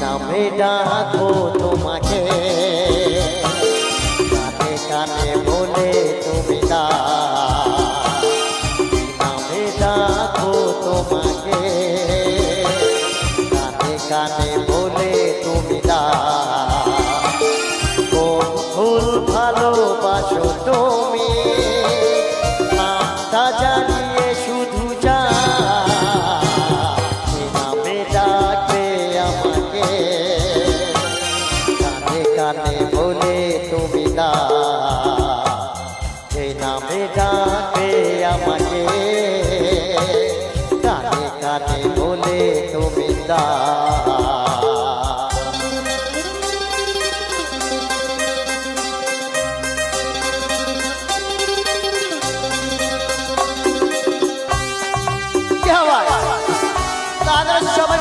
নামে ডাকো তোমাকে কানে কানে বলে তুমি নামে ডাকো তোমাকে কানে কানে বলে তুমি কোন ফুল ভালোবাসো তুমি নামটা জানিয়ে শুধু নামে ডাকবে আমাকে কানে কানে বলে তুমি সেই নামে ডাকবে আমাকে কানে কানে বলে তুমি